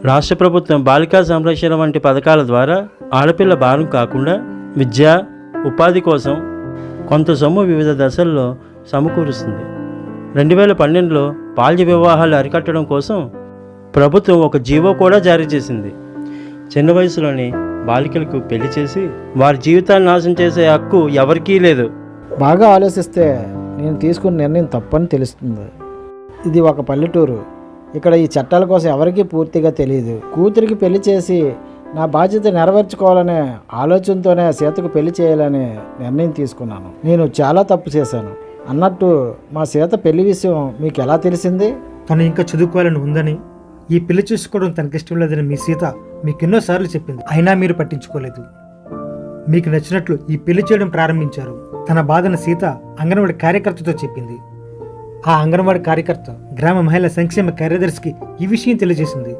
రాష్ట్ర ప్రభుత్వం బాలికా సంరక్షణ వంటి పథకాల ద్వారా ఆడపిల్ల భారం కాకుండా విద్య, ఉపాధి కోసం కొంత సొమ్ము వివిధ దశల్లో సమకూరుస్తుంది. 2012లో బాల్య వివాహాలు అరికట్టడం కోసం ప్రభుత్వం ఒక జీవో కూడా జారీ చేసింది. చిన్న వయసులోని బాలికలకు పెళ్లి చేసి వారి జీవితాన్ని నాశనం చేసే హక్కు ఎవరికీ లేదు. బాగా ఆలోచిస్తే నేను తీసుకున్న నిర్ణయం తప్పని తెలుస్తుంది. ఇది ఒక పల్లెటూరు. ఇక్కడ ఈ చట్టాల కోసం ఎవరికీ పూర్తిగా తెలియదు. కూతురికి పెళ్లి చేసి నా బాధ్యత నెరవేర్చుకోవాలనే ఆలోచనతోనే సీతకు పెళ్లి చేయాలనే నిర్ణయం తీసుకున్నాను. నేను చాలా తప్పు చేశాను. అన్నట్టు మా సీత పెళ్లి విషయం మీకు ఎలా తెలిసింది? తను ఇంకా చదువుకోవాలని ఉందని, ఈ పెళ్లి చేసుకోవడం తనకిష్టం లేదని మీ సీత మీకు ఎన్నోసార్లు చెప్పింది. అయినా మీరు పట్టించుకోలేదు. మీకు నచ్చినట్లు ఈ పెళ్లి చేయడం ప్రారంభించారు. తన బాధను సీత అంగన్వాడీ కార్యకర్తతో చెప్పింది. ఆ అంగన్వాడీ కార్యకర్త గ్రామ మహిళా సంక్షేమ కార్యదర్శికి ఈ విషయం తెలియజేసింది.